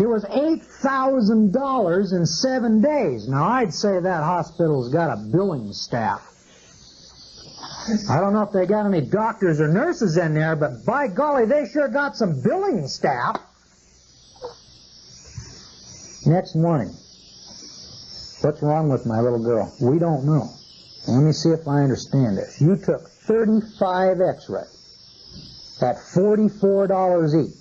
It was $8,000 in 7 days. Now, I'd say that hospital's got a billing staff. I don't know if they got any doctors or nurses in there, but by golly, they sure got some billing staff. Next morning, what's wrong with my little girl? We don't know. Let me see if I understand this. You took 35 x-rays at $44 each.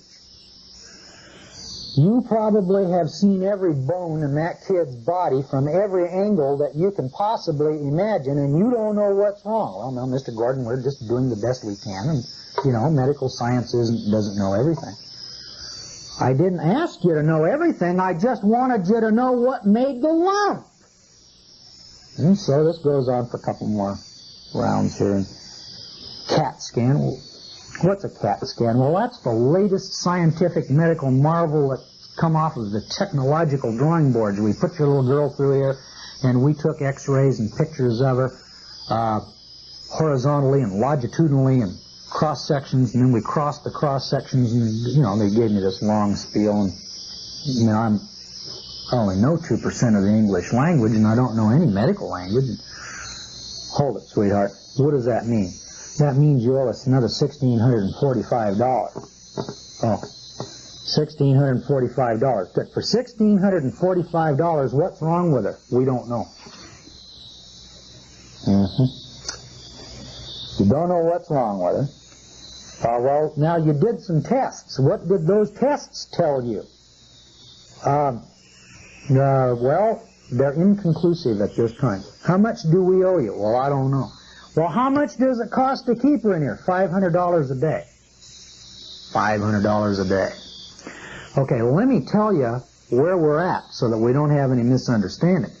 You probably have seen every bone in that kid's body from every angle that you can possibly imagine, and you don't know what's wrong. Well, no, Mr. Gordon, we're just doing the best we can, and, you know, medical science doesn't know everything. I didn't ask you to know everything. I just wanted you to know what made the lump. And so this goes on for a couple more rounds here. And CAT scan. What's a CAT scan? Well, that's the latest scientific medical marvel that's come off of the technological drawing boards. We put your little girl through here, and we took x-rays and pictures of her horizontally and longitudinally and cross-sections, and then we crossed the cross-sections, and, you know, they gave me this long spiel, and, you know, I only know 2% of the English language, and I don't know any medical language. Hold it, sweetheart. What does that mean? That means you owe us another $1,645. Oh, $1,645. But for $1,645, what's wrong with her? We don't know. You don't know what's wrong with her. Well, now you did some tests. What did those tests tell you? Well, they're inconclusive at this time. How much do we owe you? Well, I don't know. Well, how much does it cost to keep her in here? $500 a day. $500 a day. Okay, well, let me tell you where we're at so that we don't have any misunderstanding.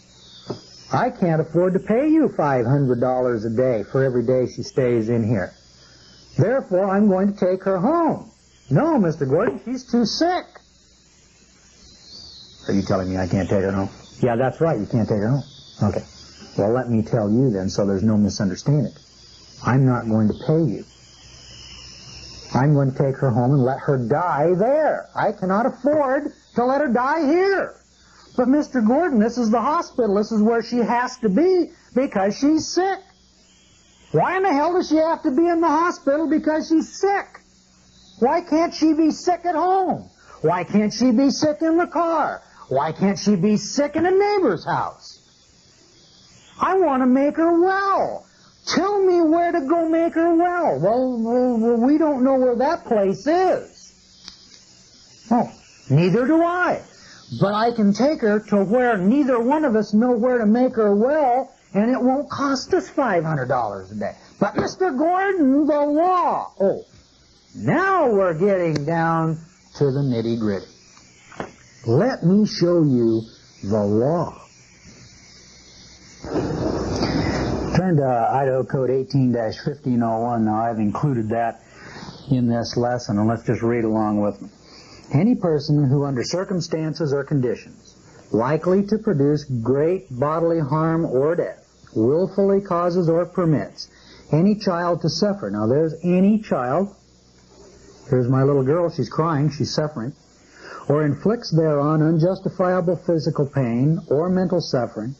I can't afford to pay you $500 a day for every day she stays in here. Therefore, I'm going to take her home. No, Mr. Gordon, she's too sick. Are you telling me I can't take her home? Yeah, that's right, you can't take her home. Okay. Well, let me tell you then, so there's no misunderstanding. I'm not going to pay you. I'm going to take her home and let her die there. I cannot afford to let her die here. But, Mr. Gordon, this is the hospital. This is where she has to be because she's sick. Why in the hell does she have to be in the hospital because she's sick? Why can't she be sick at home? Why can't she be sick in the car? Why can't she be sick in a neighbor's house? I want to make her well. Tell me where to go make her well. Well, we don't know where that place is. Oh, neither do I. But I can take her to where neither one of us know where to make her well, and it won't cost us $500 a day. But, Mr. Gordon, the law. Oh, now we're getting down to the nitty-gritty. Let me show you the law. Turn to Idaho Code 18-1501. Now, I've included that in this lesson, and let's just read along with me. Any person who, under circumstances or conditions likely to produce great bodily harm or death, willfully causes or permits any child to suffer. Now, there's any child. Here's my little girl. She's crying. She's suffering. Or inflicts thereon unjustifiable physical pain or mental suffering,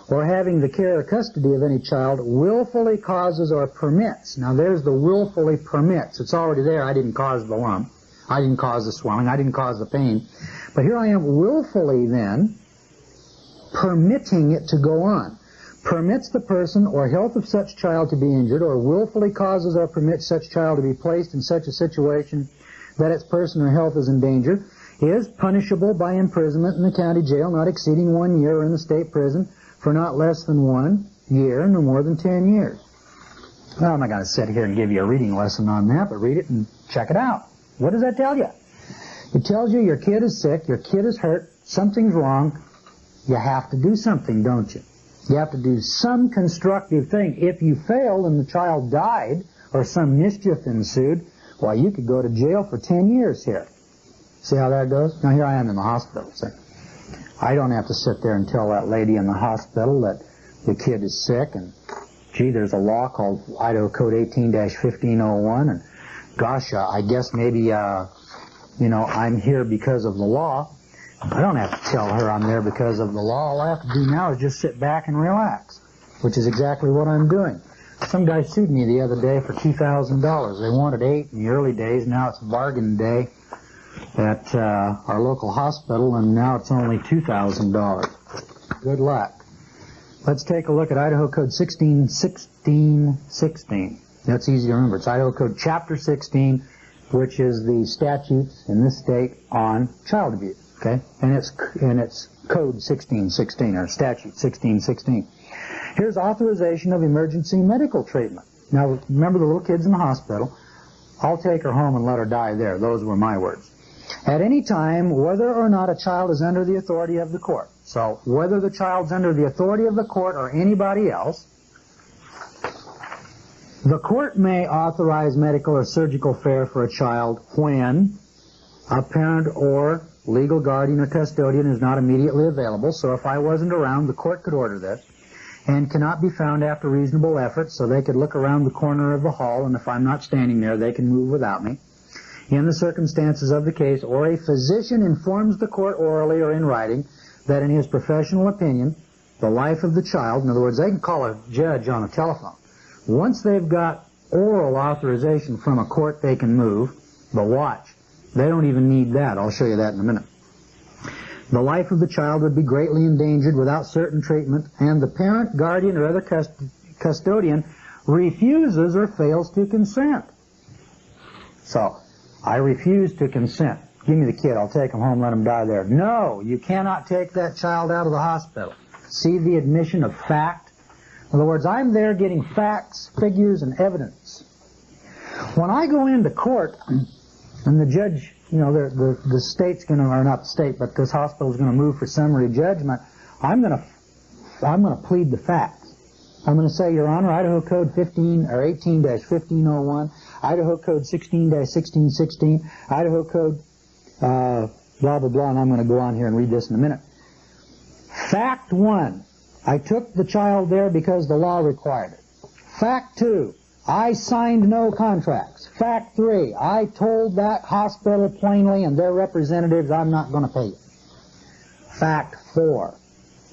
or having the care or custody of any child, willfully causes or permits. Now, there's the willfully permits. It's already there. I didn't cause the lump. I didn't cause the swelling. I didn't cause the pain. But here I am willfully then permitting it to go on. Permits the person or health of such child to be injured, or willfully causes or permits such child to be placed in such a situation that its person or health is in danger, is punishable by imprisonment in the county jail not exceeding 1 year, or in the state prison for not less than 1 year, no more than 10 years. Well, I'm not going to sit here and give you a reading lesson on that, but read it and check it out. What does that tell you? It tells you your kid is sick, your kid is hurt, something's wrong. You have to do something, don't you? You have to do some constructive thing. If you failed and the child died or some mischief ensued, why, you could go to jail for 10 years here. See how that goes? Now, here I am in the hospital. So I don't have to sit there and tell that lady in the hospital that the kid is sick and, gee, there's a law called Idaho Code 18-1501, and gosh, I guess maybe, I'm here because of the law. I don't have to tell her I'm there because of the law. All I have to do now is just sit back and relax, which is exactly what I'm doing. Some guy sued me the other day for $2,000. They wanted $8 in the early days. Now it's bargain day at our local hospital, and now it's only $2,000. Good luck. Let's take a look at Idaho Code 161616. That's easy to remember. It's Idaho Code Chapter 16, which is the statutes in this state on child abuse. Okay, and it's Code 1616 or Statute 1616. Here's authorization of emergency medical treatment. Now, remember the little kid's in the hospital. I'll take her home and let her die there. Those were my words. At any time, whether or not a child is under the authority of the court. So, whether the child's under the authority of the court or anybody else, the court may authorize medical or surgical care for a child when a parent or legal guardian or custodian is not immediately available. So if I wasn't around, the court could order this, and cannot be found after reasonable effort, so they could look around the corner of the hall, and if I'm not standing there, they can move without me. In the circumstances of the case, or a physician informs the court orally or in writing that in his professional opinion, the life of the child, in other words, they can call a judge on the telephone. Once they've got oral authorization from a court, they can move, but watch. They don't even need that. I'll show you that in a minute. The life of the child would be greatly endangered without certain treatment, and the parent, guardian, or other custodian refuses or fails to consent. So, I refuse to consent. Give me the kid. I'll take him home, let him die there. No, you cannot take that child out of the hospital. See the admission of fact? In other words, I'm there getting facts, figures, and evidence. When I go into court, and the judge, you know, the state's going to, or not the state, but this hospital's going to move for summary judgment, I'm going to plead the facts. I'm going to say, Your Honor, Idaho Code 18-1501, Idaho Code 16-1616, Idaho Code blah, blah, blah, and I'm going to go on here and read this in a minute. Fact 1, I took the child there because the law required it. Fact 2, I signed no contracts. Fact 3, I told that hospital plainly and their representatives I'm not going to pay you. Fact 4,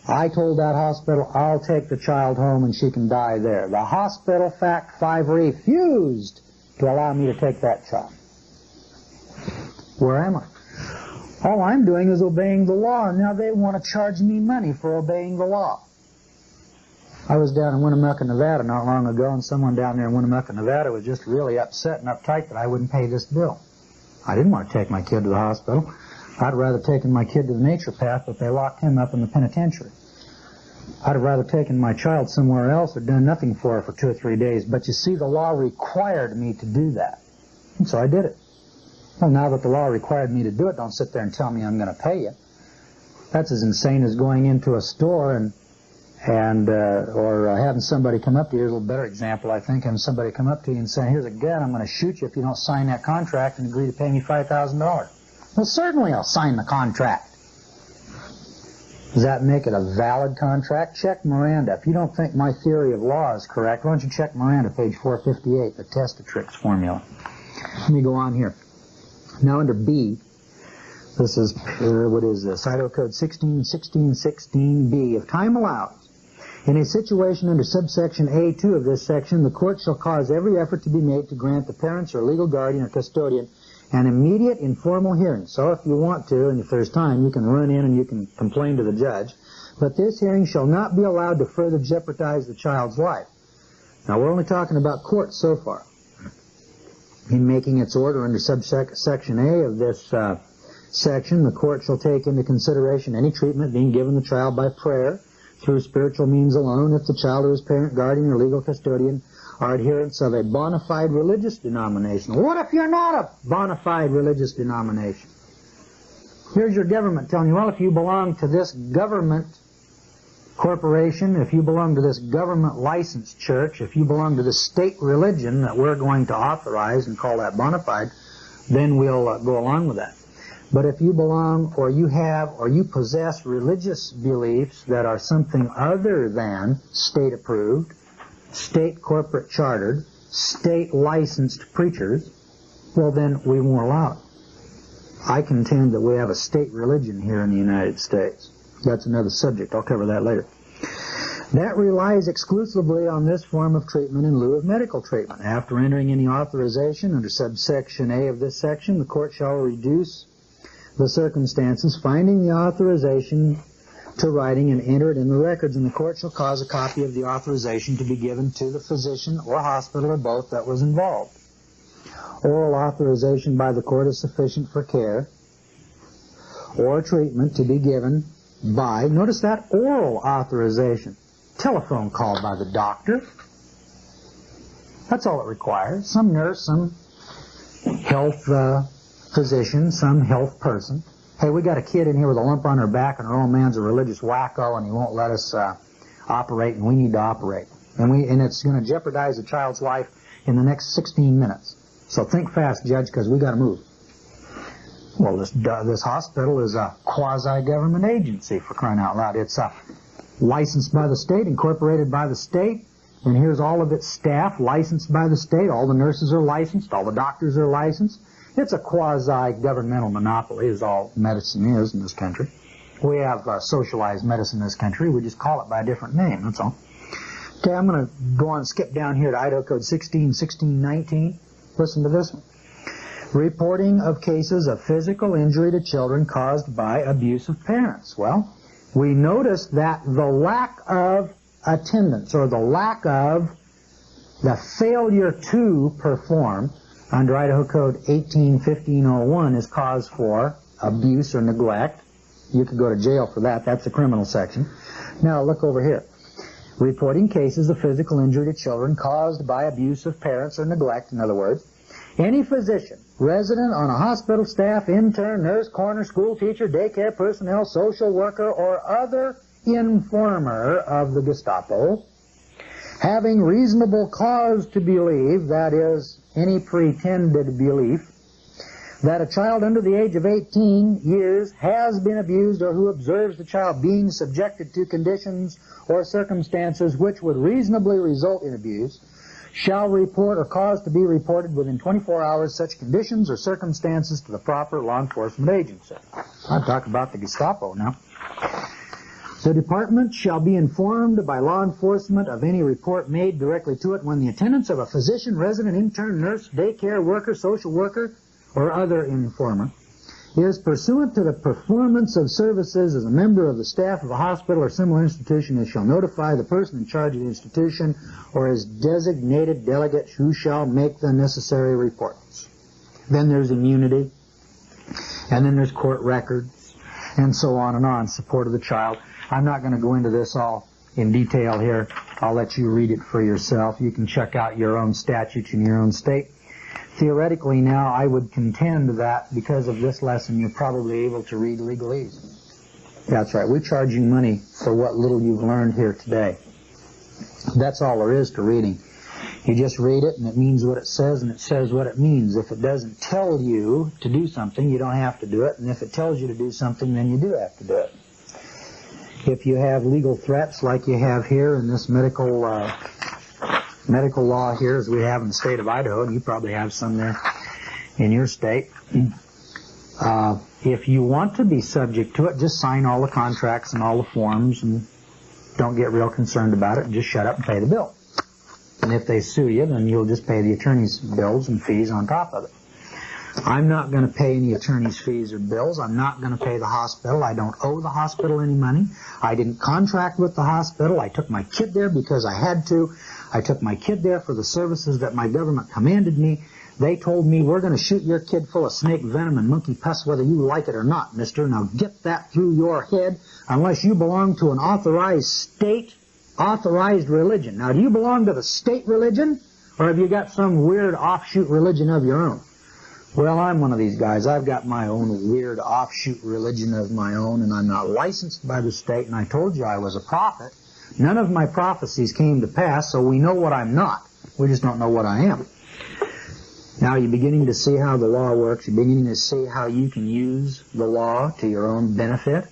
I told that hospital I'll take the child home and she can die there. The hospital, fact 5, refused to allow me to take that child. Where am I? All I'm doing is obeying the law, and now they want to charge me money for obeying the law. I was down in Winnemucca, Nevada not long ago, and someone down there in Winnemucca, Nevada was just really upset and uptight that I wouldn't pay this bill. I didn't want to take my kid to the hospital. I'd rather taken my kid to the nature path, but they locked him up in the penitentiary. I'd have rather taken my child somewhere else or done nothing for her for 2 or 3 days. But you see, the law required me to do that. And so I did it. Well, now that the law required me to do it, don't sit there and tell me I'm going to pay you. That's as insane as going into a store or having somebody come up to you. Here's a little better example, I think, having somebody come up to you and say, here's a gun, I'm going to shoot you if you don't sign that contract and agree to pay me $5,000. Well, certainly I'll sign the contract. Does that make it a valid contract? Check Miranda. If you don't think my theory of law is correct, why don't you check Miranda, page 458, the Testatrix formula. Let me go on here. Now under B, this is, what is this? Idaho Code 16-16-16-B. If time allows, in a situation under subsection A2 of this section, the court shall cause every effort to be made to grant the parents or legal guardian or custodian an immediate informal hearing. So if you want to, and if there's time, you can run in and you can complain to the judge. But this hearing shall not be allowed to further jeopardize the child's life. Now, we're only talking about courts so far. In making its order under subsection A of this section, the court shall take into consideration any treatment being given the child by prayer, through spiritual means alone, if the child or his parent, guardian, or legal custodian are adherents of a bona fide religious denomination. What if you're not a bona fide religious denomination? Here's your government telling you, well, if you belong to this government corporation, if you belong to this government licensed church, if you belong to the state religion that we're going to authorize and call that bona fide, then we'll go along with that. But if you belong or you have or you possess religious beliefs that are something other than state approved, state corporate chartered, state licensed preachers, well then we won't allow it. I contend that we have a state religion here in the United States. That's another subject. I'll cover that later. That relies exclusively on this form of treatment in lieu of medical treatment. After entering any authorization under subsection A of this section, the court shall reduce the circumstances, finding the authorization to writing and enter it in the records, and the court shall cause a copy of the authorization to be given to the physician or hospital or both that was involved. Oral authorization by the court is sufficient for care or treatment to be given by, notice that, oral authorization. Telephone call by the doctor. That's all it requires. Some nurse, some health physician, some health person. Hey, we got a kid in here with a lump on her back and her old man's a religious wacko and he won't let us operate, and we need to operate. And it's going to jeopardize the child's life in the next 16 minutes. So think fast, Judge, because we got to move. Well, this hospital is a quasi-government agency, for crying out loud. It's licensed by the state, incorporated by the state, and here's all of its staff licensed by the state. All the nurses are licensed, all the doctors are licensed. It's a quasi-governmental monopoly, is all medicine is in this country. We have socialized medicine in this country. We just call it by a different name, that's all. Okay, I'm going to go on and skip down here to Idaho Code 161619. Listen to this one. Reporting of cases of physical injury to children caused by abusive parents. Well, we noticed that the lack of attendance, or the failure to perform under Idaho Code 18-1501 is cause for abuse or neglect. You could go to jail for that. That's the criminal section. Now look over here. Reporting cases of physical injury to children caused by abuse of parents or neglect, in other words. Any physician, resident on a hospital staff, intern, nurse, coroner, school teacher, daycare personnel, social worker, or other informer of the Gestapo, having reasonable cause to believe, that is, any pretended belief, that a child under the age of 18 years has been abused, or who observes the child being subjected to conditions or circumstances which would reasonably result in abuse, shall report or cause to be reported within 24 hours such conditions or circumstances to the proper law enforcement agency. I'm talking about the Gestapo now. The department shall be informed by law enforcement of any report made directly to it when the attendance of a physician, resident, intern, nurse, daycare worker, social worker, or other informer is pursuant to the performance of services as a member of the staff of a hospital or similar institution, and shall notify the person in charge of the institution or his designated delegate who shall make the necessary reports. Then there's immunity, and then there's court records, and so on, support of the child. I'm not going to go into this all in detail here. I'll let you read it for yourself. You can check out your own statutes in your own state. Theoretically now, I would contend that because of this lesson, you're probably able to read legalese. That's right. We charge you money for what little you've learned here today. That's all there is to reading. You just read it, and it means what it says, and it says what it means. If it doesn't tell you to do something, you don't have to do it. And if it tells you to do something, then you do have to do it. If you have legal threats like you have here in this medical law here, as we have in the state of Idaho, and you probably have some there in your state, if you want to be subject to it, just sign all the contracts and all the forms and don't get real concerned about it, and just shut up and pay the bill. And if they sue you, then you'll just pay the attorney's bills and fees on top of it. I'm not going to pay any attorney's fees or bills. I'm not going to pay the hospital. I don't owe the hospital any money. I didn't contract with the hospital. I took my kid there because I had to. I took my kid there for the services that my government commanded me. They told me, we're going to shoot your kid full of snake venom and monkey pus whether you like it or not, mister. Now get that through your head unless you belong to an authorized state, authorized religion. Now, do you belong to the state religion, or have you got some weird offshoot religion of your own? Well, I'm one of these guys. I've got my own weird offshoot religion of my own, and I'm not licensed by the state, and I told you I was a prophet. None of my prophecies came to pass, so we know what I'm not. We just don't know what I am. Now you're beginning to see how the law works. You're beginning to see how you can use the law to your own benefit.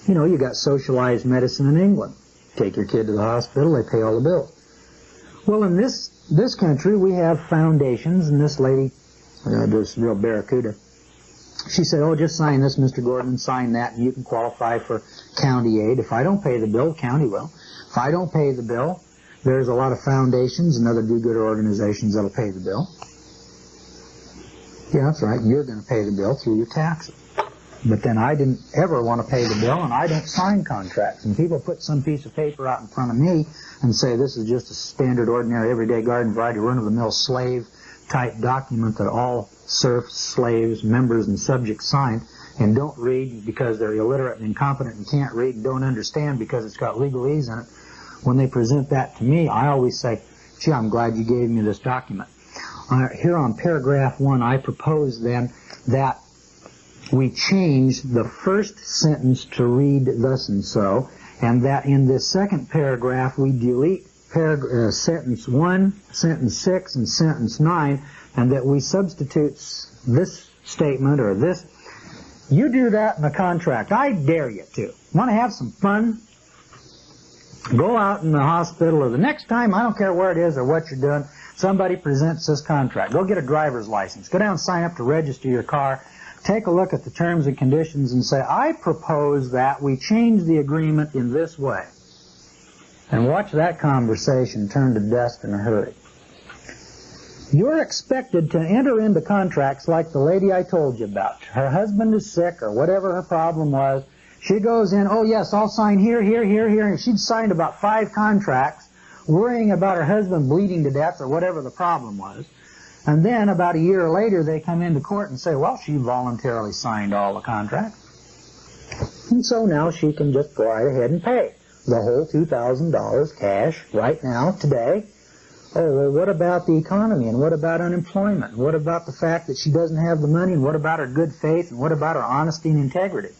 You know, you got socialized medicine in England. Take your kid to the hospital, they pay all the bills. Well, in this country, we have foundations, and this lady, this real barracuda, she said, oh, just sign this, Mr. Gordon, sign that, and you can qualify for county aid. If I don't pay the bill, county will. If I don't pay the bill, there's a lot of foundations and other do-gooder organizations that'll pay the bill. Yeah, that's right. You're going to pay the bill through your taxes. But then I didn't ever want to pay the bill, and I don't sign contracts. And people put some piece of paper out in front of me and say this is just a standard, ordinary, everyday garden variety, run-of-the-mill slave-type document that all serfs, slaves, members, and subjects sign, and don't read because they're illiterate and incompetent and can't read and don't understand because it's got legalese in it. When they present that to me, I always say, gee, I'm glad you gave me this document. Here on paragraph 1, I propose then that we change the first sentence to read thus and so, and that in this second paragraph we delete sentence 1, sentence 6, and sentence 9, and that we substitute this statement or this. You do that in a contract. I dare you to. Want to have some fun? Go out in the hospital, or the next time, I don't care where it is or what you're doing, somebody presents this contract. Go get a driver's license. Go down and sign up to register your car. Take a look at the terms and conditions and say, I propose that we change the agreement in this way. And watch that conversation turn to dust in a hurry. You're expected to enter into contracts like the lady I told you about. Her husband is sick or whatever her problem was. She goes in, oh yes, I'll sign here, here, here, here. And she'd signed about 5 contracts, worrying about her husband bleeding to death or whatever the problem was. And then about a year later, they come into court and say, well, she voluntarily signed all the contracts. And so now she can just go right ahead and pay the whole $2,000 cash right now, today. Oh, well, what about the economy? And what about unemployment? And what about the fact that she doesn't have the money? And what about her good faith? And what about her honesty and integrity?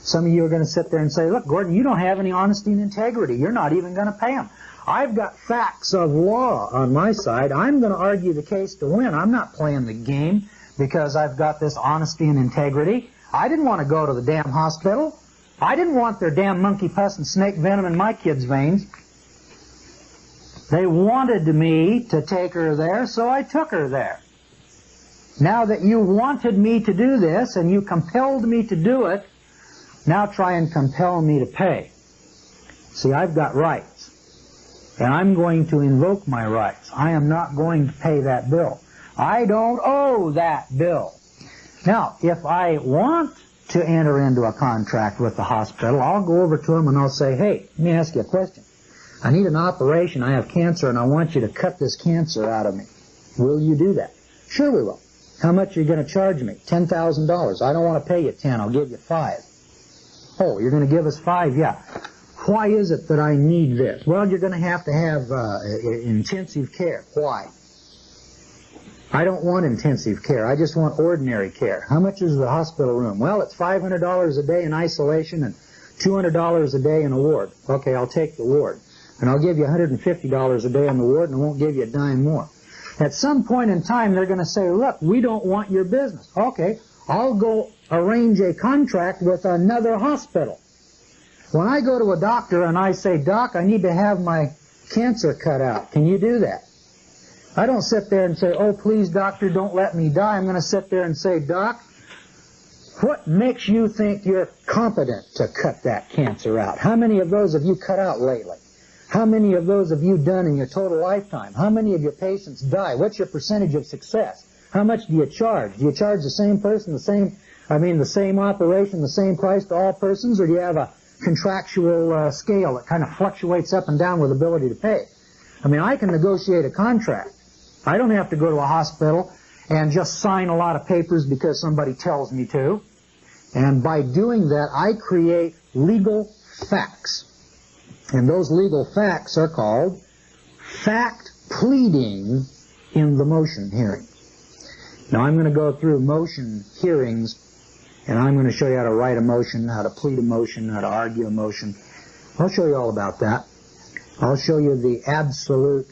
Some of you are going to sit there and say, look, Gordon, you don't have any honesty and integrity. You're not even going to pay them. I've got facts of law on my side. I'm going to argue the case to win. I'm not playing the game because I've got this honesty and integrity. I didn't want to go to the damn hospital. I didn't want their damn monkey pus and snake venom in my kids' veins. They wanted me to take her there, so I took her there. Now that you wanted me to do this and you compelled me to do it, now try and compel me to pay. See, I've got rights, and I'm going to invoke my rights. I am not going to pay that bill. I don't owe that bill. Now, if I want to enter into a contract with the hospital, I'll go over to them and I'll say, hey, let me ask you a question. I need an operation. I have cancer, and I want you to cut this cancer out of me. Will you do that? Sure we will. How much are you going to charge me? $10,000. I don't want to pay you 10. I'll give you 5. Oh, you're going to give us 5? Yeah. Why is it that I need this? Well, you're going to have intensive care. Why? I don't want intensive care. I just want ordinary care. How much is the hospital room? Well, it's $500 a day in isolation and $200 a day in a ward. Okay, I'll take the ward. And I'll give you $150 a day in the ward, and I won't give you a dime more. At some point in time, they're going to say, look, we don't want your business. Okay, I'll go arrange a contract with another hospital. When I go to a doctor and I say, Doc, I need to have my cancer cut out, can you do that? I don't sit there and say, oh, please, doctor, don't let me die. I'm going to sit there and say, Doc, what makes you think you're competent to cut that cancer out? How many of those have you cut out lately? How many of those have you done in your total lifetime? How many of your patients die? What's your percentage of success? How much do you charge? Do you charge the same person, the same operation, the same price to all persons, or do you have a contractual scale that kind of fluctuates up and down with ability to pay? I mean, I can negotiate a contract. I don't have to go to a hospital and just sign a lot of papers because somebody tells me to. And by doing that, I create legal facts. And those legal facts are called fact pleading in the motion hearings. Now, I'm going to go through motion hearings, and I'm going to show you how to write a motion, how to plead a motion, how to argue a motion. I'll show you all about that. I'll show you the absolute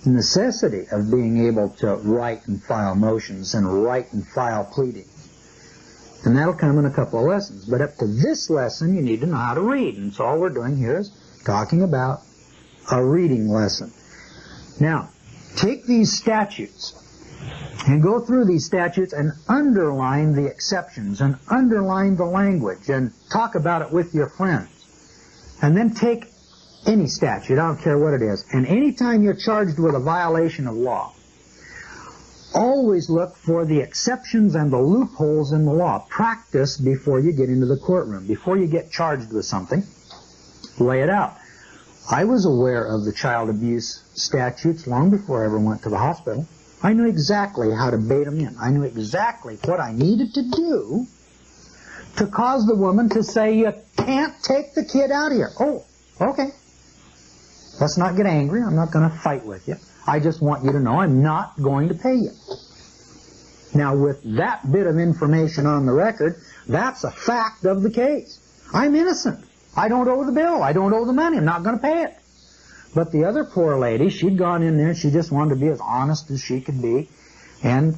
necessity of being able to write and file motions and write and file pleadings. And that'll come in a couple of lessons. But up to this lesson, you need to know how to read. And so all we're doing here is talking about a reading lesson. Now, take these statutes and go through these statutes and underline the exceptions and underline the language and talk about it with your friends. And then take any statute, I don't care what it is, and anytime you're charged with a violation of law, always look for the exceptions and the loopholes in the law. Practice before you get into the courtroom. Before you get charged with something, lay it out. I was aware of the child abuse statutes long before I ever went to the hospital. I knew exactly how to bait them in. I knew exactly what I needed to do to cause the woman to say, you can't take the kid out of here. Oh, okay. Let's not get angry. I'm not going to fight with you. I just want you to know I'm not going to pay you. Now, with that bit of information on the record, that's a fact of the case. I'm innocent. I don't owe the bill. I don't owe the money. I'm not going to pay it. But the other poor lady, she'd gone in there and she just wanted to be as honest as she could be. And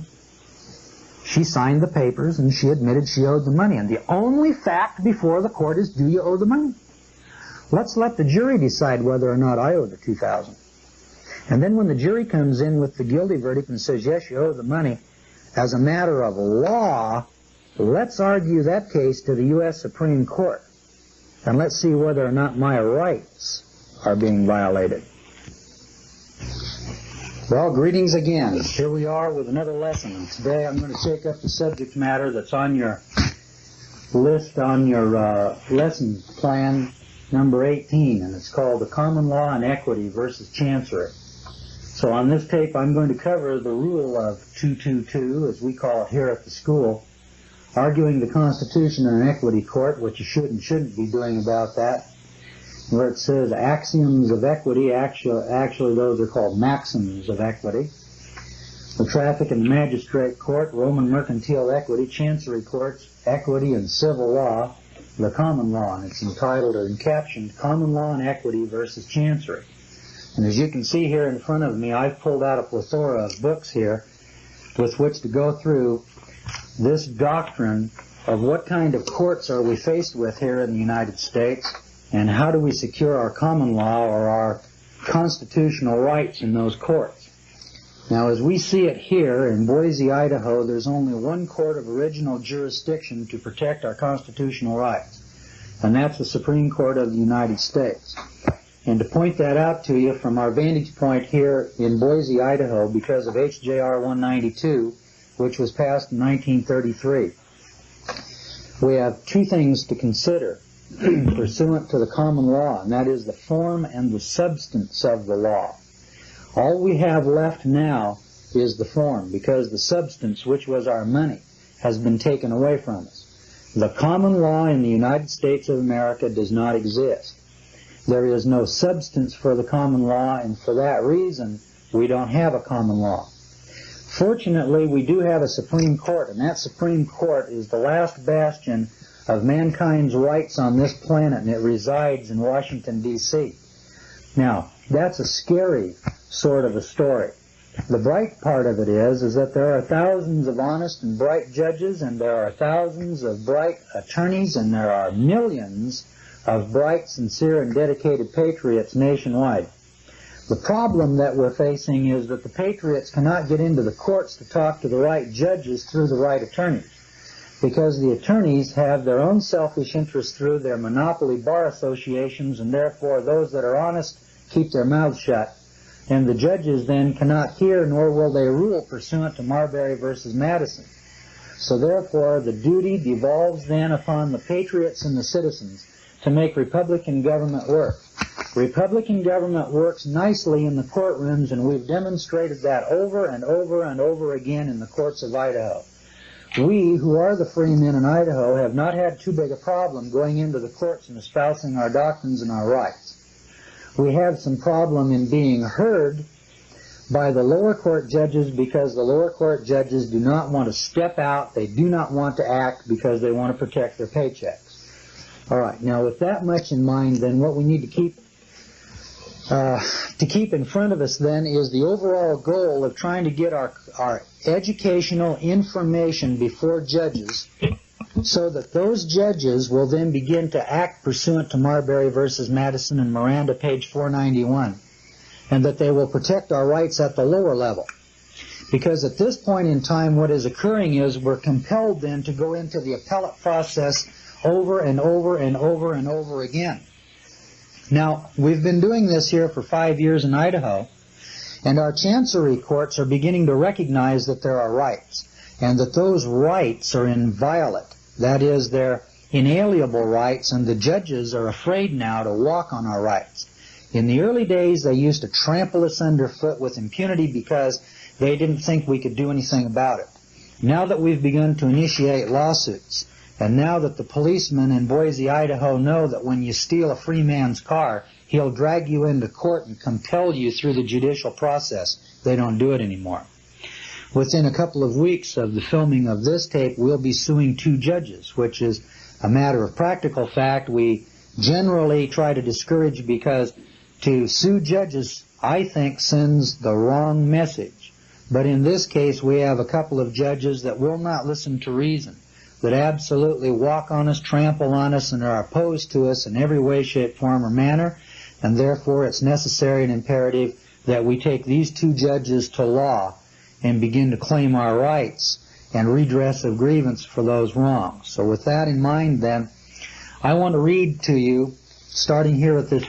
she signed the papers and she admitted she owed the money. And the only fact before the court is, do you owe the money? Let's let the jury decide whether or not I owe the $2,000. And then when the jury comes in with the guilty verdict and says, yes, you owe the money, as a matter of law, let's argue that case to the U.S. Supreme Court. And let's see whether or not my rights are being violated. Well, greetings again. Here we are with another lesson. And today I'm going to take up the subject matter that's on your list on your lesson plan number 18, and it's called the Common Law and Equity versus Chancery. So on this tape I'm going to cover the rule of 222, as we call it here at the school, arguing the Constitution in an equity court, what you should and shouldn't be doing about that, where it says axioms of equity, actually those are called maxims of equity. The traffic and magistrate court, Roman mercantile equity, chancery courts, equity and civil law, the common law, and it's entitled or captioned Common Law and Equity versus Chancery. And as you can see here in front of me, I've pulled out a plethora of books here with which to go through this doctrine of what kind of courts are we faced with here in the United States, and how do we secure our common law or our constitutional rights in those courts. Now, as we see it here in Boise, Idaho, there's only one court of original jurisdiction to protect our constitutional rights, and that's the Supreme Court of the United States. And to point that out to you from our vantage point here in Boise, Idaho, because of H.J.R. 192, which was passed in 1933, we have two things to consider pursuant to the common law, and that is the form and the substance of the law. All we have left now is the form, because the substance, which was our money, has been taken away from us. The common law in the United States of America does not exist. There is no substance for the common law, and for that reason, we don't have a common law. Fortunately, we do have a Supreme Court, and that Supreme Court is the last bastion of mankind's rights on this planet, and it resides in Washington, D.C. Now, that's a scary sort of a story. The bright part of it is that there are thousands of honest and bright judges, and there are thousands of bright attorneys, and there are millions of bright, sincere, and dedicated patriots nationwide. The problem that we're facing is that the patriots cannot get into the courts to talk to the right judges through the right attorneys, because the attorneys have their own selfish interests through their monopoly bar associations, and therefore those that are honest keep their mouths shut, and the judges then cannot hear, nor will they rule pursuant to Marbury versus Madison. So therefore the duty devolves then upon the patriots and the citizens to make Republican government work. Republican government works nicely in the courtrooms, and we've demonstrated that over and over and over again in the courts of Idaho. We, who are the free men in Idaho, have not had too big a problem going into the courts and espousing our doctrines and our rights. We have some problem in being heard by the lower court judges, because the lower court judges do not want to step out, they do not want to act, because they want to protect their paychecks. All right, now with that much in mind, then what we need to keep in front of us then is the overall goal of trying to get our educational information before judges, so that those judges will then begin to act pursuant to Marbury versus Madison and Miranda, page 491, and that they will protect our rights at the lower level. Because at this point in time, what is occurring is we're compelled then to go into the appellate process over and over and over and over again. Now, we've been doing this here for 5 years in Idaho, and our chancery courts are beginning to recognize that there are rights, and that those rights are inviolate. That is, they're inalienable rights, and the judges are afraid now to walk on our rights. In the early days, they used to trample us underfoot with impunity because they didn't think we could do anything about it. Now that we've begun to initiate lawsuits, and now that the policemen in Boise, Idaho know that when you steal a free man's car, he'll drag you into court and compel you through the judicial process, they don't do it anymore. Within a couple of weeks of the filming of this tape, we'll be suing 2 judges, which is a matter of practical fact we generally try to discourage, because to sue judges, I think, sends the wrong message. But in this case, we have a couple of judges that will not listen to reason, that absolutely walk on us, trample on us, and are opposed to us in every way, shape, form, or manner, and therefore it's necessary and imperative that we take these 2 judges to law and begin to claim our rights and redress of grievance for those wrongs. So with that in mind, then, I want to read to you, starting here at this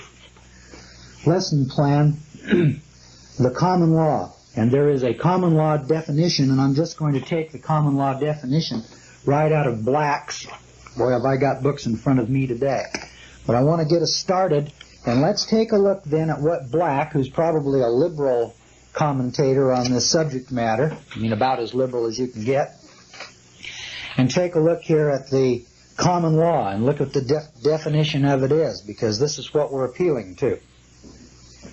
lesson plan, the common law. And there is a common law definition, and I'm just going to take the common law definition right out of Black's. Boy, have I got books in front of me today. But I want to get us started, and let's take a look then at what Black, who's probably a liberal commentator on this subject matter, I mean about as liberal as you can get, and take a look here at the common law and look at the definition of it is, because this is what we're appealing to.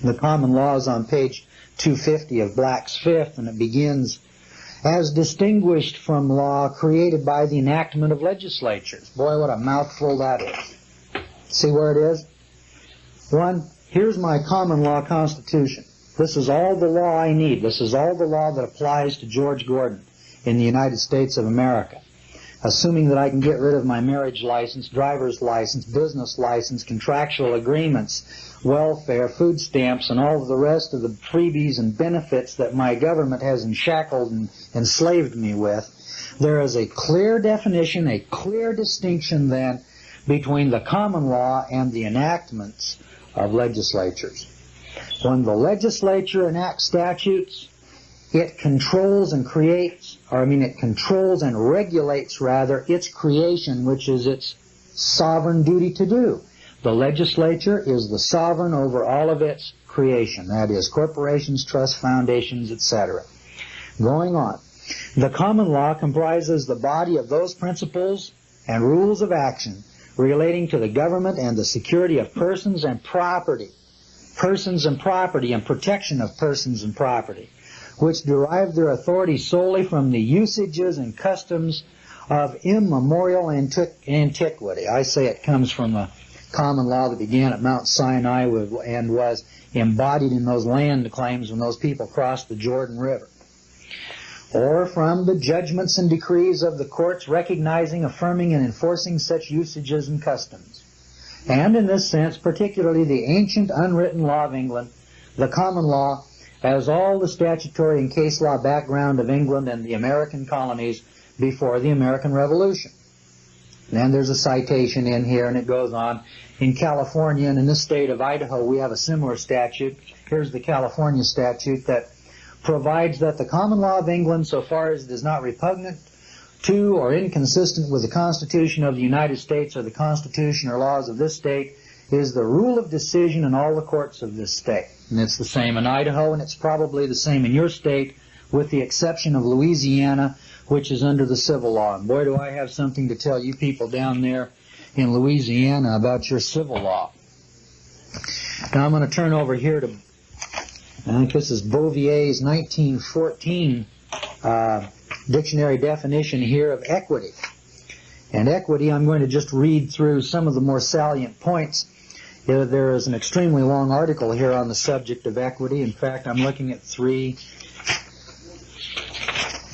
The common law is on page 250 of Black's Fifth, and it begins, as distinguished from law created by the enactment of legislatures. Boy, what a mouthful that is. See where it is? 1, here's my common law constitution. This is all the law I need. This is all the law that applies to George Gordon in the United States of America. Assuming that I can get rid of my marriage license, driver's license, business license, contractual agreements, welfare, food stamps, and all of the rest of the freebies and benefits that my government has enshackled and enslaved me with, there is a clear definition, a clear distinction then between the common law and the enactments of legislatures. When the legislature enacts statutes, it controls and creates, it controls and regulates, rather, its creation, which is its sovereign duty to do. The legislature is the sovereign over all of its creation, that is, corporations, trusts, foundations, etc. Going on. The common law comprises the body of those principles and rules of action relating to the government and the security of persons and property, and protection of persons and property, which derive their authority solely from the usages and customs of immemorial antiquity. I say it comes from a common law that began at Mount Sinai and was embodied in those land claims when those people crossed the Jordan River. Or from the judgments and decrees of the courts recognizing, affirming, and enforcing such usages and customs. And in this sense, particularly the ancient unwritten law of England, the common law, as all the statutory and case law background of England and the American colonies before the American Revolution. And there's a citation in here, and it goes on. In California and in this state of Idaho, we have a similar statute. Here's the California statute that provides that the common law of England, so far as it is not repugnant to or inconsistent with the Constitution of the United States or the Constitution or laws of this state, is the rule of decision in all the courts of this state. And it's the same in Idaho, and it's probably the same in your state, with the exception of Louisiana, which is under the civil law. And boy, do I have something to tell you people down there in Louisiana about your civil law. Now I'm going to turn over here to, I think this is Bouvier's 1914 dictionary definition here of equity. And equity, I'm going to just read through some of the more salient points. There is an extremely long article here on the subject of equity. In fact, I'm looking at 3,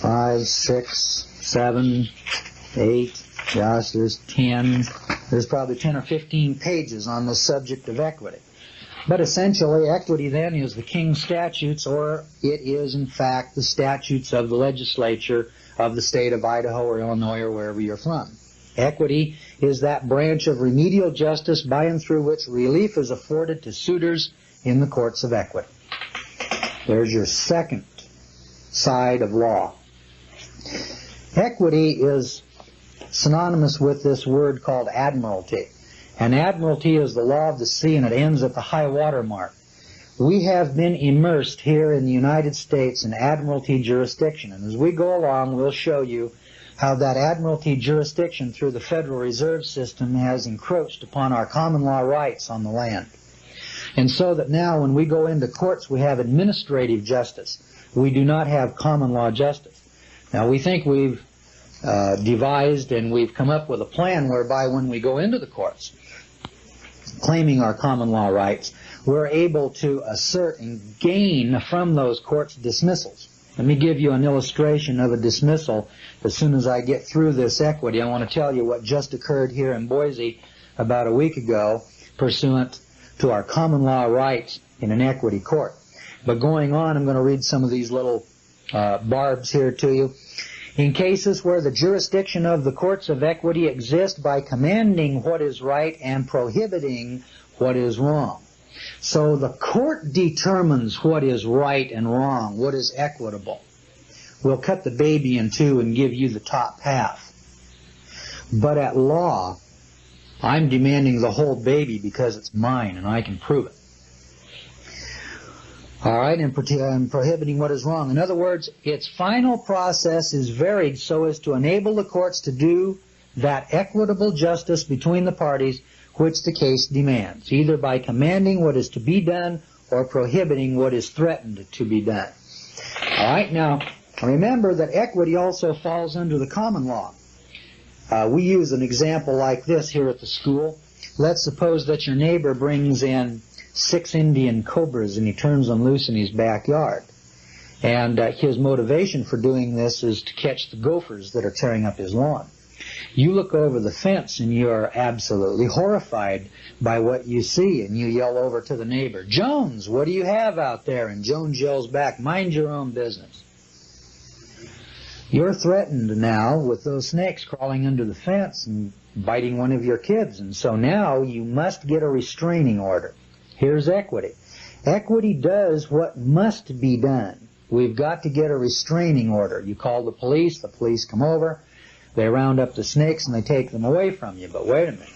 5, 6, 7, 8, gosh, there's 10. There's probably 10 or 15 pages on the subject of equity. But essentially, equity then is the King's statutes, or it is in fact the statutes of the legislature of the state of Idaho or Illinois or wherever you're from. Equity is that branch of remedial justice by and through which relief is afforded to suitors in the courts of equity. There's your second side of law. Equity is synonymous with this word called admiralty. And admiralty is the law of the sea, and it ends at the high water mark. We have been immersed here in the United States in admiralty jurisdiction, and as we go along, we'll show you how that admiralty jurisdiction through the Federal Reserve System has encroached upon our common law rights on the land. And so that now when we go into courts, we have administrative justice. We do not have common law justice. Now, we think we've devised and we've come up with a plan whereby when we go into the courts, claiming our common law rights, we're able to assert and gain from those courts dismissals. Let me give you an illustration of a dismissal. As soon as I get through this equity, I want to tell you what just occurred here in Boise about a week ago pursuant to our common law rights in an equity court. But going on, I'm going to read some of these little barbs here to you. In cases where the jurisdiction of the courts of equity exists by commanding what is right and prohibiting what is wrong. So the court determines what is right and wrong, what is equitable. We'll cut the baby in two and give you the top half. But at law, I'm demanding the whole baby because it's mine and I can prove it. All right, and prohibiting what is wrong. In other words, its final process is varied so as to enable the courts to do that equitable justice between the parties which the case demands, either by commanding what is to be done or prohibiting what is threatened to be done. All right, now, remember that equity also falls under the common law. We use an example like this here at the school. Let's suppose that your neighbor brings in 6 Indian cobras and he turns them loose in his backyard. And his motivation for doing this is to catch the gophers that are tearing up his lawn. You look over the fence and you're absolutely horrified by what you see, and you yell over to the neighbor, "Jones, what do you have out there?" And Jones yells back, "Mind your own business." You're threatened now with those snakes crawling under the fence and biting one of your kids, and so now you must get a restraining order. Here's equity. Equity does what must be done. We've got to get a restraining order. You call the police come over, they round up the snakes and they take them away from you. But wait a minute.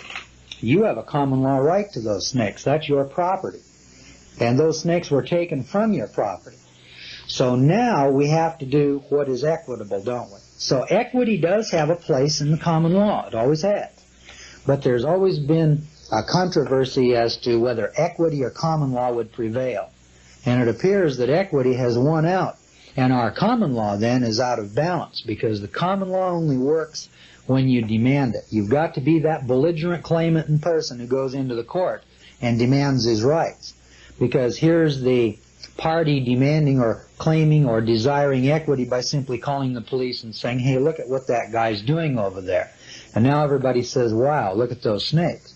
You have a common law right to those snakes. That's your property. And those snakes were taken from your property. So now we have to do what is equitable, don't we? So equity does have a place in the common law. It always has. But there's always been a controversy as to whether equity or common law would prevail. And it appears that equity has won out. And our common law then is out of balance, because the common law only works when you demand it. You've got to be that belligerent claimant in person who goes into the court and demands his rights. Because here's the party demanding or claiming or desiring equity by simply calling the police and saying, "Hey, look at what that guy's doing over there." And now everybody says, "Wow, look at those snakes."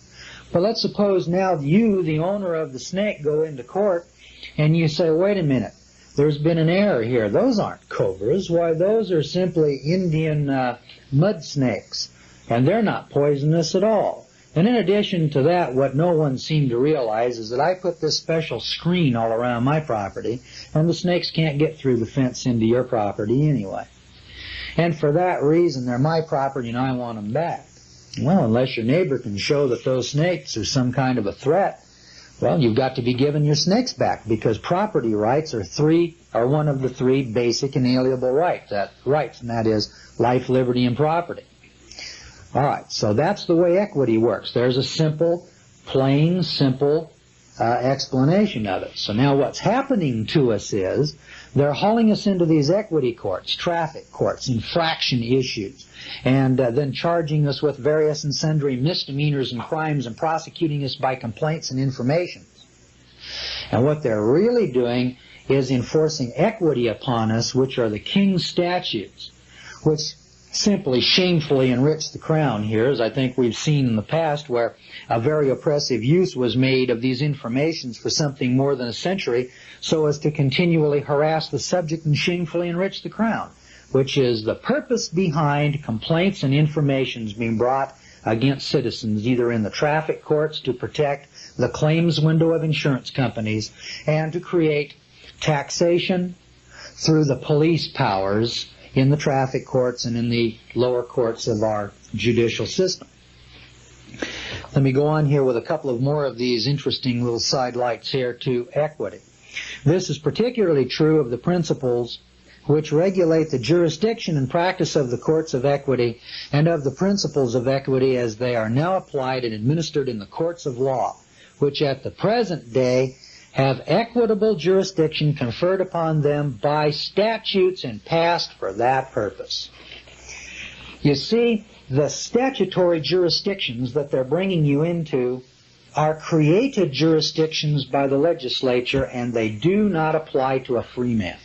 But let's suppose now you, the owner of the snake, go into court and you say, "Wait a minute, there's been an error here. Those aren't cobras. Why, those are simply Indian mud snakes, and they're not poisonous at all." And in addition to that, what no one seemed to realize is that I put this special screen all around my property, and the snakes can't get through the fence into your property anyway. And for that reason, they're my property and I want them back. Well, unless your neighbor can show that those snakes are some kind of a threat, well, you've got to be given your snakes back, because property rights are one of the 3 basic inalienable rights, and that is life, liberty, and property. All right, so that's the way equity works. There's a simple, plain, simple explanation of it. So now what's happening to us is they're hauling us into these equity courts, traffic courts, infraction issues, and then charging us with various and sundry misdemeanors and crimes and prosecuting us by complaints and information. And what they're really doing is enforcing equity upon us, which are the King's statutes, which simply shamefully enrich the crown here, as I think we've seen in the past, where a very oppressive use was made of these informations for something more than a century, so as to continually harass the subject and shamefully enrich the crown, which is the purpose behind complaints and informations being brought against citizens, either in the traffic courts to protect the claims window of insurance companies, and to create taxation through the police powers in the traffic courts and in the lower courts of our judicial system. Let me go on here with a couple of more of these interesting little sidelights here to equity. This is particularly true of the principles which regulate the jurisdiction and practice of the courts of equity and of the principles of equity as they are now applied and administered in the courts of law, which at the present day have equitable jurisdiction conferred upon them by statutes and passed for that purpose. You see, the statutory jurisdictions that they're bringing you into are created jurisdictions by the legislature, and they do not apply to a free man.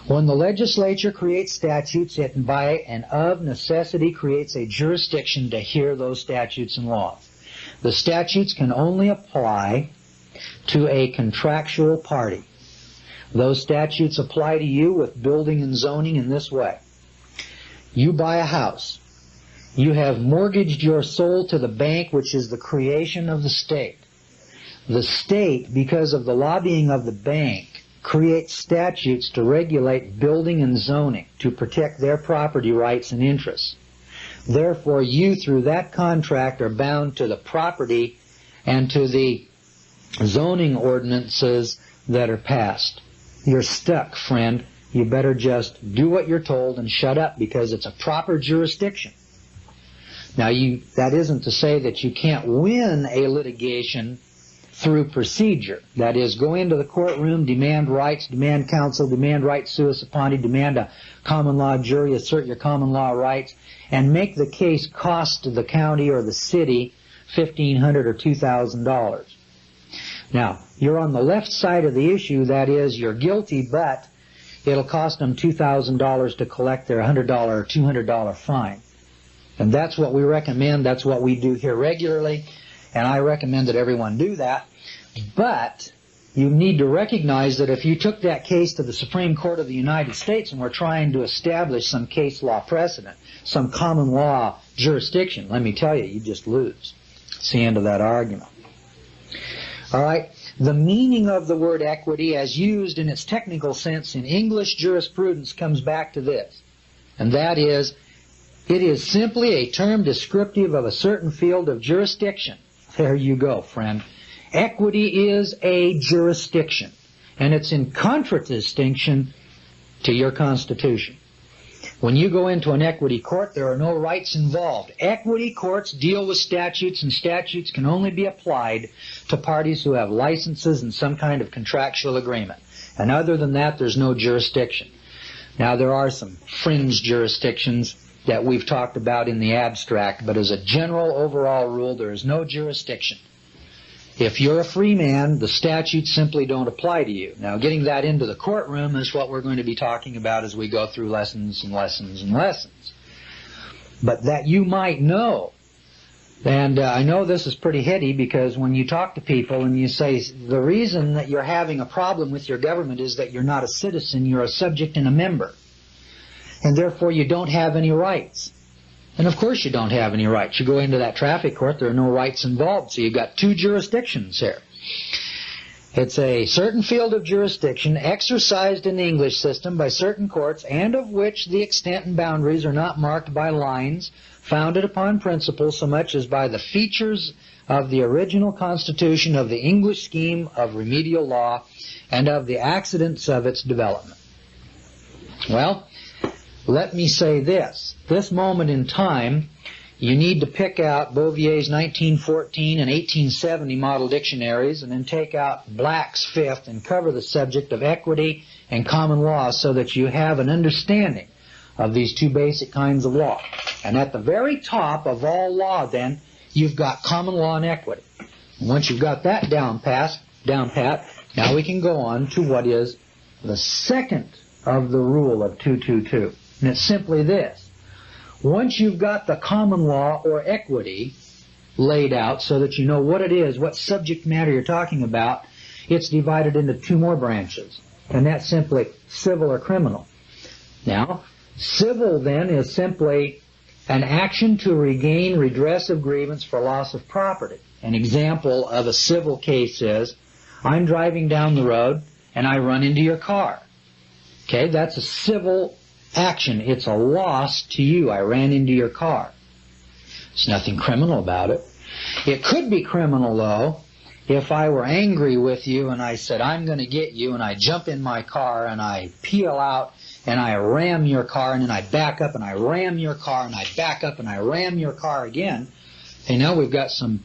When the legislature creates statutes, it by and of necessity creates a jurisdiction to hear those statutes and laws. The statutes can only apply to a contractual party. Those statutes apply to you with building and zoning in this way. You buy a house. You have mortgaged your soul to the bank, which is the creation of the state. The state, because of the lobbying of the bank, creates statutes to regulate building and zoning, to protect their property rights and interests. Therefore, you, through that contract, are bound to the property and to the zoning ordinances that are passed. You're stuck, friend. You better just do what you're told and shut up, because it's a proper jurisdiction. Now, that isn't to say that you can't win a litigation through procedure. That is, go into the courtroom, demand rights, demand counsel, demand rights sua sponte, demand a common law jury, assert your common law rights, and make the case cost the county or the city $1,500 or $2,000. Now, you're on the left side of the issue. That is, you're guilty, but it'll cost them $2,000 to collect their $100 or $200 fine. And that's what we recommend. That's what we do here regularly. And I recommend that everyone do that. But you need to recognize that if you took that case to the Supreme Court of the United States and were trying to establish some case law precedent, some common law jurisdiction, let me tell you, you just lose. It's the end of that argument. All right. The meaning of the word equity as used in its technical sense in English jurisprudence comes back to this. And that is, it is simply a term descriptive of a certain field of jurisdiction. There you go, friend. Equity is a jurisdiction, and it's in contradistinction to your Constitution. When you go into an equity court, there are no rights involved. Equity courts deal with statutes, and statutes can only be applied to parties who have licenses and some kind of contractual agreement. And other than that, there's no jurisdiction. Now, there are some fringe jurisdictions that we've talked about in the abstract, but as a general overall rule, there is no jurisdiction. If you're a free man, the statutes simply don't apply to you. Now, getting that into the courtroom is what we're going to be talking about as we go through lessons and lessons and lessons. But that you might know, and I know this is pretty heady, because when you talk to people and you say the reason that you're having a problem with your government is that you're not a citizen, you're a subject and a member, and therefore you don't have any rights. And of course you don't have any rights. You go into that traffic court, there are no rights involved, so you've got two jurisdictions here. It's a certain field of jurisdiction exercised in the English system by certain courts, and of which the extent and boundaries are not marked by lines founded upon principles so much as by the features of the original constitution of the English scheme of remedial law and of the accidents of its development. Well, let me say this. This moment in time, you need to pick out Bouvier's 1914 and 1870 model dictionaries and then take out Black's Fifth and cover the subject of equity and common law so that you have an understanding of these two basic kinds of law. And at the very top of all law, then, you've got common law and equity. And once you've got that down pat, now we can go on to what is the second of the rule of 222. And it's simply this. Once you've got the common law or equity laid out so that you know what it is, what subject matter you're talking about, it's divided into two more branches. And that's simply civil or criminal. Now, civil then is simply an action to regain redress of grievance for loss of property. An example of a civil case is, I'm driving down the road and I run into your car. Okay, that's a civil action. It's a loss to you. I ran into your car. There's nothing criminal about it. It could be criminal, though, if I were angry with you and I said, I'm going to get you, and I jump in my car and I peel out and I ram your car, and then I back up and I ram your car, and I back up and I ram your car again. And now we've got some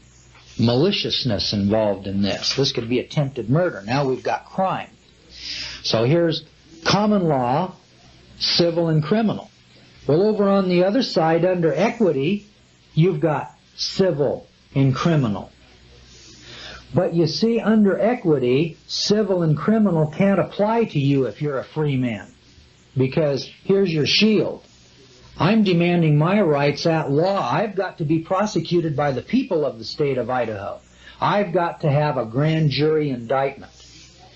maliciousness involved in this. This could be attempted murder. Now we've got crime. So here's common law, civil and criminal. Well, over on the other side, under equity, you've got civil and criminal. But you see, under equity, civil and criminal can't apply to you if you're a free man. Because here's your shield. I'm demanding my rights at law. I've got to be prosecuted by the people of the state of Idaho. I've got to have a grand jury indictment.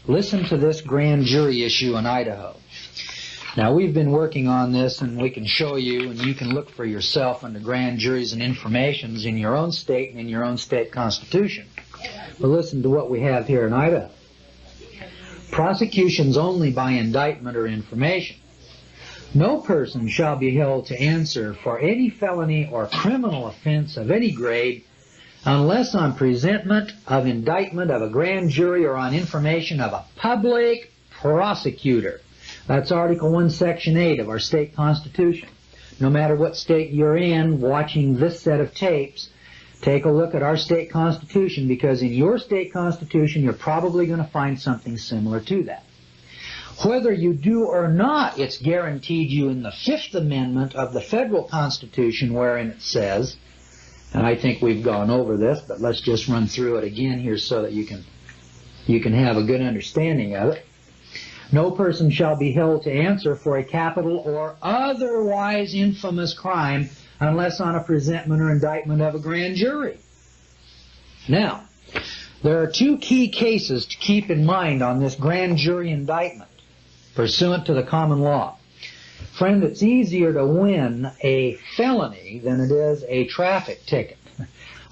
Listen to this grand jury issue in Idaho. Now, we've been working on this, and we can show you, and you can look for yourself under grand juries and informations in your own state and in your own state constitution. But listen to what we have here in Idaho. Prosecutions only by indictment or information. No person shall be held to answer for any felony or criminal offense of any grade unless on presentment of indictment of a grand jury or on information of a public prosecutor. That's Article 1, Section 8 of our state constitution. No matter what state you're in, watching this set of tapes, take a look at our state constitution, because in your state constitution you're probably going to find something similar to that. Whether you do or not, it's guaranteed you in the Fifth Amendment of the federal Constitution, wherein it says, and I think we've gone over this, but let's just run through it again here so that you can have a good understanding of it. No person shall be held to answer for a capital or otherwise infamous crime unless on a presentment or indictment of a grand jury. Now, there are two key cases to keep in mind on this grand jury indictment pursuant to the common law. Friend, it's easier to win a felony than it is a traffic ticket.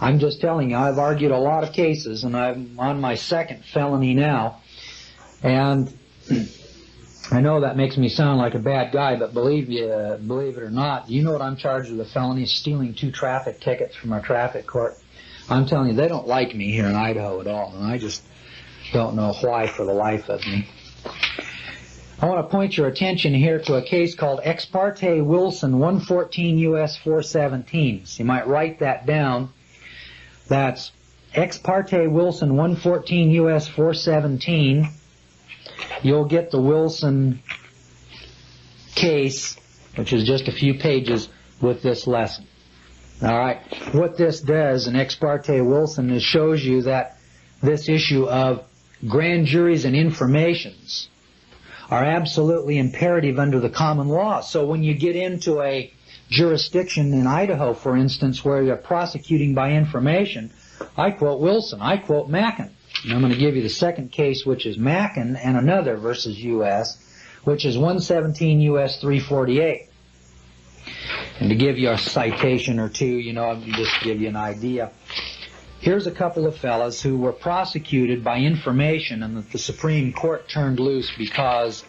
I'm just telling you, I've argued a lot of cases, and I'm on my second felony now. And I know that makes me sound like a bad guy, but believe it or not, you know what I'm charged with a felony? Stealing 2 traffic tickets from our traffic court. I'm telling you, they don't like me here in Idaho at all, and I just don't know why for the life of me. I want to point your attention here to a case called Ex parte Wilson 114 U.S. 417. So you might write that down. That's Ex parte Wilson 114 U.S. 417. You'll get the Wilson case, which is just a few pages, with this lesson. All right. What this does in Ex parte Wilson is shows you that this issue of grand juries and informations are absolutely imperative under the common law. So when you get into a jurisdiction in Idaho, for instance, where you're prosecuting by information, I quote Wilson, I quote Mackin. And I'm going to give you the second case, which is Mackin and another versus U.S., which is 117 U.S. 348. And to give you a citation or two, just to give you an idea. Here's a couple of fellas who were prosecuted by information and that the Supreme Court turned loose because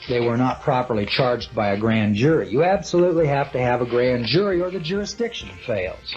they were not properly charged by a grand jury. You absolutely have to have a grand jury or the jurisdiction fails.